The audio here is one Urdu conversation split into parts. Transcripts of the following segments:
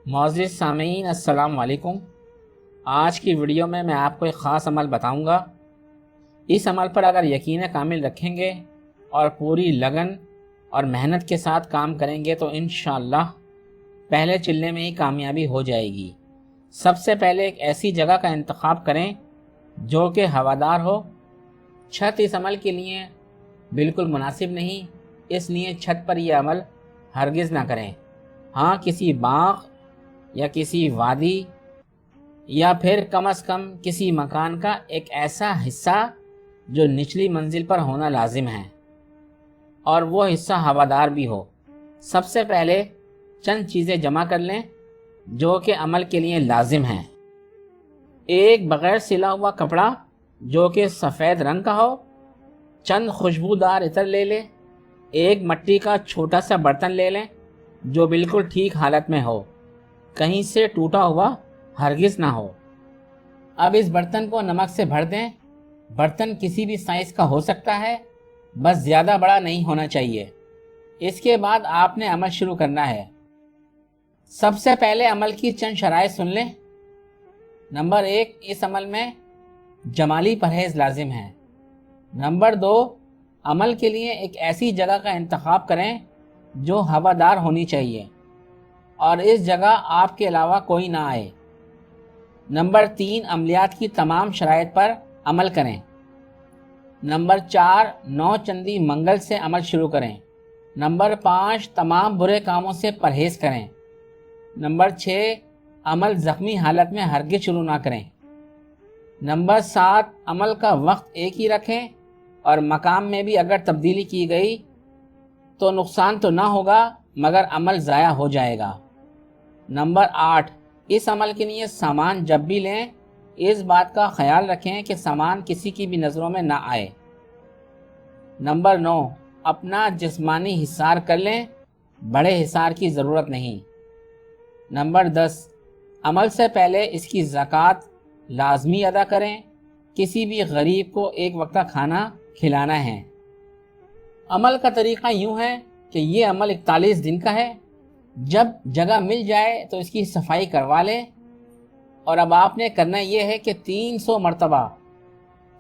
معزز سامعین السلام علیکم۔ آج کی ویڈیو میں آپ کو ایک خاص عمل بتاؤں گا۔ اس عمل پر اگر یقین کامل رکھیں گے اور پوری لگن اور محنت کے ساتھ کام کریں گے تو انشاءاللہ پہلے چلنے میں ہی کامیابی ہو جائے گی۔ سب سے پہلے ایک ایسی جگہ کا انتخاب کریں جو کہ ہوادار ہو۔ چھت اس عمل کے لیے بالکل مناسب نہیں، اس لیے چھت پر یہ عمل ہرگز نہ کریں۔ ہاں، کسی باغ یا کسی وادی یا پھر کم از کم کسی مکان کا ایک ایسا حصہ جو نچلی منزل پر ہونا لازم ہے اور وہ حصہ ہوادار بھی ہو۔ سب سے پہلے چند چیزیں جمع کر لیں جو کہ عمل کے لیے لازم ہیں۔ ایک بغیر سلا ہوا کپڑا جو کہ سفید رنگ کا ہو، چند خوشبودار عطر لے لیں، ایک مٹی کا چھوٹا سا برتن لے لیں جو بالکل ٹھیک حالت میں ہو، کہیں سے ٹوٹا ہوا ہرگز نہ ہو۔ اب اس برتن کو نمک سے بھر دیں۔ برتن کسی بھی سائز کا ہو سکتا ہے، بس زیادہ بڑا نہیں ہونا چاہیے۔ اس کے بعد آپ نے عمل شروع کرنا ہے۔ سب سے پہلے عمل کی چند شرائط سن لیں۔ نمبر 1، اس عمل میں جمالی پرہیز لازم ہے۔ نمبر 2، عمل کے لیے ایک ایسی جگہ کا انتخاب کریں جو ہوادار ہونی چاہیے اور اس جگہ آپ کے علاوہ کوئی نہ آئے۔ نمبر 3، عملیات کی تمام شرائط پر عمل کریں۔ نمبر 4، 9 چندی منگل سے عمل شروع کریں۔ نمبر 5، تمام برے کاموں سے پرہیز کریں۔ نمبر 6، عمل زخمی حالت میں ہرگز شروع نہ کریں۔ نمبر 7، عمل کا وقت ایک ہی رکھیں اور مقام میں بھی اگر تبدیلی کی گئی تو نقصان تو نہ ہوگا مگر عمل ضائع ہو جائے گا۔ نمبر 8، اس عمل کے لیے سامان جب بھی لیں اس بات کا خیال رکھیں کہ سامان کسی کی بھی نظروں میں نہ آئے۔ نمبر 9، اپنا جسمانی حصار کر لیں، بڑے حصار کی ضرورت نہیں۔ نمبر 10، عمل سے پہلے اس کی زکوٰۃ لازمی ادا کریں۔ کسی بھی غریب کو ایک وقت کا کھانا کھلانا ہے۔ عمل کا طریقہ یوں ہے کہ یہ عمل 41 دن کا ہے۔ جب جگہ مل جائے تو اس کی صفائی کروا لیں اور اب آپ نے کرنا یہ ہے کہ 300 مرتبہ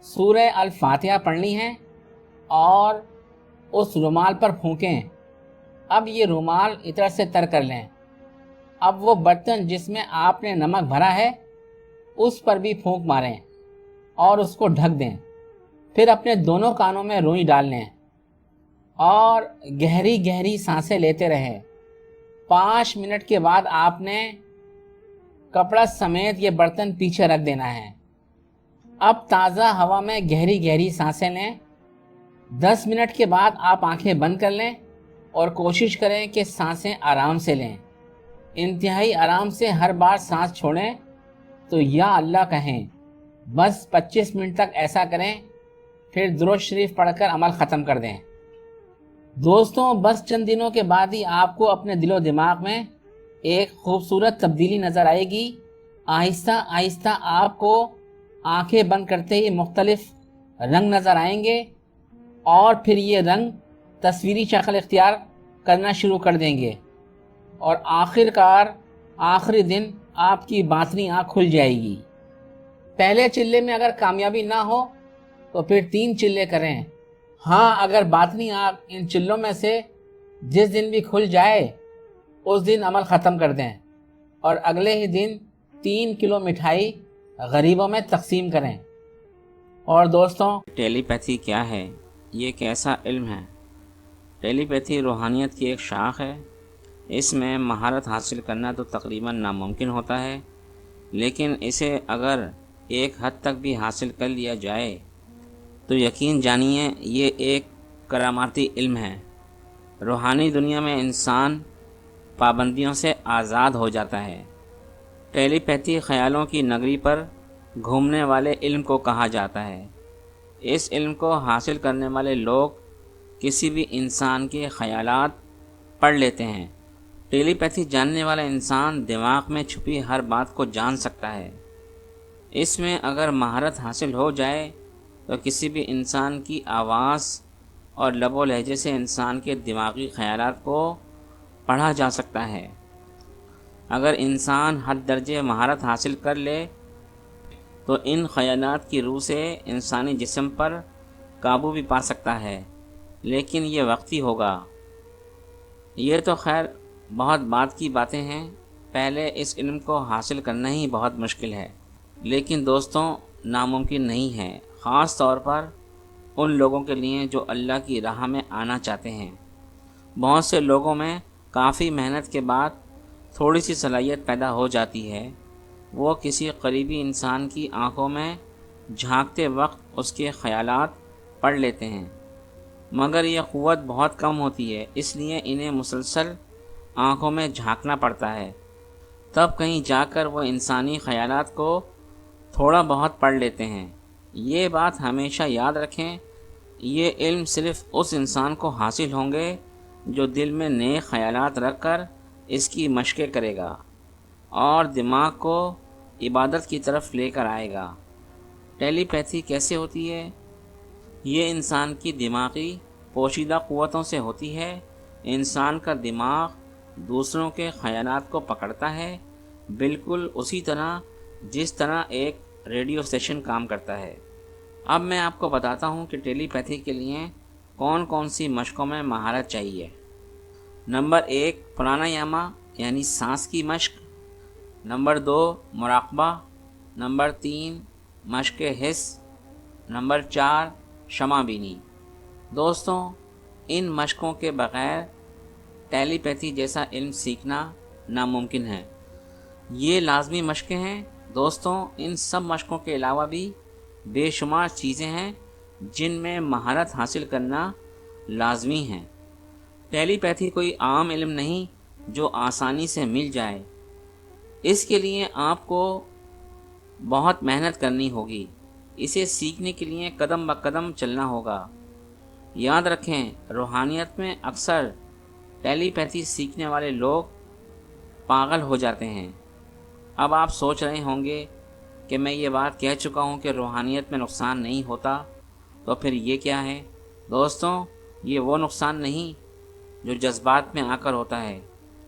سورہ الفاتحہ پڑھنی ہے اور اس رومال پر پھونکیں۔ اب یہ رومال عطر سے تر کر لیں۔ اب وہ برتن جس میں آپ نے نمک بھرا ہے اس پر بھی پھونک ماریں اور اس کو ڈھک دیں۔ پھر اپنے دونوں کانوں میں روئی ڈال لیں اور گہری گہری سانسیں لیتے رہیں۔ 5 منٹ کے بعد آپ نے کپڑا سمیت یہ برتن پیچھے رکھ دینا ہے۔ اب تازہ ہوا میں گہری گہری سانسیں لیں۔ 10 منٹ کے بعد آپ آنکھیں بند کر لیں اور کوشش کریں کہ سانسیں آرام سے لیں۔ انتہائی آرام سے ہر بار سانس چھوڑیں تو یا اللہ کہیں۔ بس 25 منٹ تک ایسا کریں، پھر درود شریف پڑھ کر عمل ختم کر دیں۔ دوستوں، بس چند دنوں کے بعد ہی آپ کو اپنے دل و دماغ میں ایک خوبصورت تبدیلی نظر آئے گی۔ آہستہ آہستہ آپ کو آنکھیں بند کرتے ہی مختلف رنگ نظر آئیں گے اور پھر یہ رنگ تصویری شکل اختیار کرنا شروع کر دیں گے اور آخرکار آخری دن آپ کی باطنی آنکھ کھل جائے گی۔ پہلے چلے میں اگر کامیابی نہ ہو تو پھر 3 چلے کریں۔ ہاں، اگر باطنی آنکھ ان چلوں میں سے جس دن بھی کھل جائے اس دن عمل ختم کر دیں اور اگلے ہی دن 3 کلو مٹھائی غریبوں میں تقسیم کریں۔ اور دوستوں، ٹیلی پیتھی کیا ہے؟ یہ ایک ایسا علم ہے۔ ٹیلی پیتھی روحانیت کی ایک شاخ ہے۔ اس میں مہارت حاصل کرنا تو تقریباً ناممکن ہوتا ہے، لیکن اسے اگر ایک حد تک بھی حاصل کر لیا جائے تو یقین جانیے یہ ایک کراماتی علم ہے۔ روحانی دنیا میں انسان پابندیوں سے آزاد ہو جاتا ہے۔ ٹیلی پیتھی خیالوں کی نگری پر گھومنے والے علم کو کہا جاتا ہے۔ اس علم کو حاصل کرنے والے لوگ کسی بھی انسان کے خیالات پڑھ لیتے ہیں۔ ٹیلی پیتھی جاننے والا انسان دماغ میں چھپی ہر بات کو جان سکتا ہے۔ اس میں اگر مہارت حاصل ہو جائے تو کسی بھی انسان کی آواز اور لب و لہجے سے انسان کے دماغی خیالات کو پڑھا جا سکتا ہے۔ اگر انسان ہر درجے مہارت حاصل کر لے تو ان خیالات کی روح سے انسانی جسم پر قابو بھی پا سکتا ہے، لیکن یہ وقتی ہوگا۔ یہ تو خیر بہت بات کی باتیں ہیں، پہلے اس علم کو حاصل کرنا ہی بہت مشکل ہے، لیکن دوستوں ناممکن نہیں ہے، خاص طور پر ان لوگوں کے لیے جو اللہ کی راہ میں آنا چاہتے ہیں۔ بہت سے لوگوں میں کافی محنت کے بعد تھوڑی سی صلاحیت پیدا ہو جاتی ہے، وہ کسی قریبی انسان کی آنکھوں میں جھانکتے وقت اس کے خیالات پڑھ لیتے ہیں، مگر یہ قوت بہت کم ہوتی ہے، اس لیے انہیں مسلسل آنکھوں میں جھانکنا پڑتا ہے، تب کہیں جا کر وہ انسانی خیالات کو تھوڑا بہت پڑھ لیتے ہیں۔ یہ بات ہمیشہ یاد رکھیں، یہ علم صرف اس انسان کو حاصل ہوں گے جو دل میں نیک خیالات رکھ کر اس کی مشقیں کرے گا اور دماغ کو عبادت کی طرف لے کر آئے گا۔ ٹیلی پیتھی کیسے ہوتی ہے؟ یہ انسان کی دماغی پوشیدہ قوتوں سے ہوتی ہے۔ انسان کا دماغ دوسروں کے خیالات کو پکڑتا ہے، بالکل اسی طرح جس طرح ایک ریڈیو اسٹیشن کام کرتا ہے۔ اب میں آپ کو بتاتا ہوں کہ ٹیلی پیتھی کے لیے کون کون سی مشقوں میں مہارت چاہیے۔ نمبر 1 پرانایاما یعنی سانس کی مشق، نمبر 2 مراقبہ، نمبر 3 مشق حس، نمبر 4 شمع بینی۔ دوستوں ان مشقوں کے بغیر ٹیلی پیتھی جیسا علم سیکھنا ناممکن ہے۔ یہ لازمی مشقیں ہیں۔ دوستوں ان سب مشقوں کے علاوہ بھی بے شمار چیزیں ہیں جن میں مہارت حاصل کرنا لازمی ہے۔ ٹیلی پیتھی کوئی عام علم نہیں جو آسانی سے مل جائے، اس کے لیے آپ کو بہت محنت کرنی ہوگی، اسے سیکھنے کے لیے قدم بہ قدم چلنا ہوگا۔ یاد رکھیں روحانیت میں اکثر ٹیلی پیتھی سیکھنے والے لوگ پاگل ہو جاتے ہیں۔ اب آپ سوچ رہے ہوں گے کہ میں یہ بات کہہ چکا ہوں کہ روحانیت میں نقصان نہیں ہوتا، تو پھر یہ کیا ہے؟ دوستوں یہ وہ نقصان نہیں جو جذبات میں آ کر ہوتا ہے۔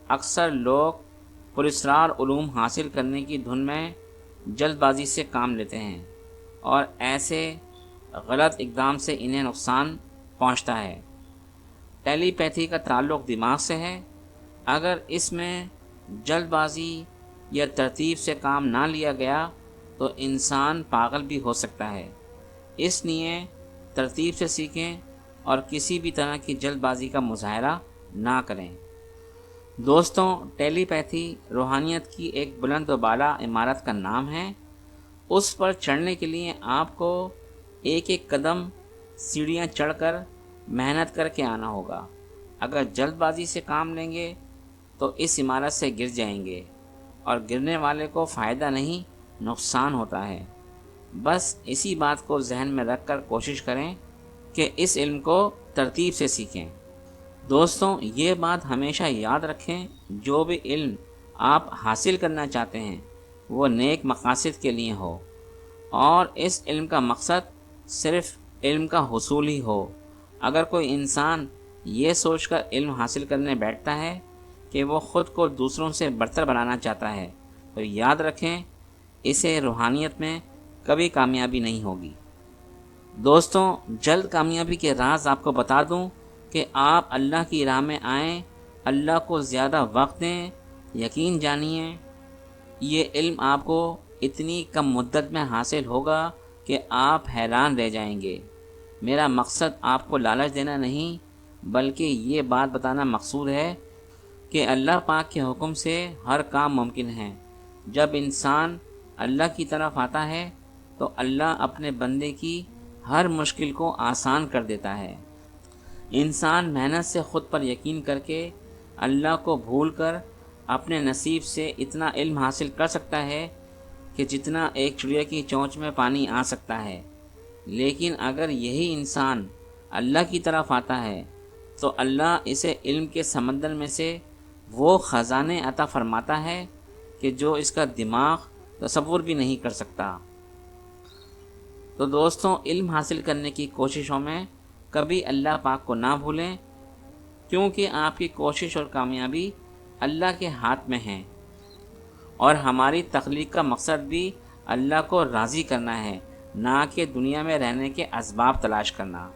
اکثر لوگ پراسرار علوم حاصل کرنے کی دھن میں جلد بازی سے کام لیتے ہیں اور ایسے غلط اقدام سے انہیں نقصان پہنچتا ہے۔ ٹیلی پیتھی کا تعلق دماغ سے ہے۔ اگر اس میں جلد بازی یا ترتیب سے کام نہ لیا گیا تو انسان پاگل بھی ہو سکتا ہے، اس لیے ترتیب سے سیکھیں اور کسی بھی طرح کی جلد بازی کا مظاہرہ نہ کریں۔ دوستوں ٹیلی پیتھی روحانیت کی ایک بلند و بالا عمارت کا نام ہے۔ اس پر چڑھنے کے لیے آپ کو ایک ایک قدم سیڑھیاں چڑھ کر محنت کر کے آنا ہوگا۔ اگر جلد بازی سے کام لیں گے تو اس عمارت سے گر جائیں گے، اور گرنے والے کو فائدہ نہیں نقصان ہوتا ہے۔ بس اسی بات کو ذہن میں رکھ کر کوشش کریں کہ اس علم کو ترتیب سے سیکھیں۔ دوستوں یہ بات ہمیشہ یاد رکھیں، جو بھی علم آپ حاصل کرنا چاہتے ہیں وہ نیک مقاصد کے لیے ہو، اور اس علم کا مقصد صرف علم کا حصول ہی ہو۔ اگر کوئی انسان یہ سوچ کر علم حاصل کرنے بیٹھتا ہے کہ وہ خود کو دوسروں سے برتر بنانا چاہتا ہے تو یاد رکھیں اسے روحانیت میں کبھی کامیابی نہیں ہوگی۔ دوستوں جلد کامیابی کے راز آپ کو بتا دوں کہ آپ اللہ کی راہ میں آئیں، اللہ کو زیادہ وقت دیں، یقین جانیے یہ علم آپ کو اتنی کم مدت میں حاصل ہوگا کہ آپ حیران رہ جائیں گے۔ میرا مقصد آپ کو لالچ دینا نہیں بلکہ یہ بات بتانا مقصود ہے کہ اللہ پاک کے حکم سے ہر کام ممکن ہے۔ جب انسان اللہ کی طرف آتا ہے تو اللہ اپنے بندے کی ہر مشکل کو آسان کر دیتا ہے۔ انسان محنت سے خود پر یقین کر کے اللہ کو بھول کر اپنے نصیب سے اتنا علم حاصل کر سکتا ہے کہ جتنا ایک چڑیا کی چونچ میں پانی آ سکتا ہے۔ لیکن اگر یہی انسان اللہ کی طرف آتا ہے تو اللہ اسے علم کے سمندر میں سے وہ خزانے عطا فرماتا ہے کہ جو اس کا دماغ تصور بھی نہیں کر سکتا۔ تو دوستوں علم حاصل کرنے کی کوششوں میں کبھی اللہ پاک کو نہ بھولیں، کیونکہ آپ کی کوشش اور کامیابی اللہ کے ہاتھ میں ہے۔ اور ہماری تخلیق کا مقصد بھی اللہ کو راضی کرنا ہے، نہ کہ دنیا میں رہنے کے اسباب تلاش کرنا۔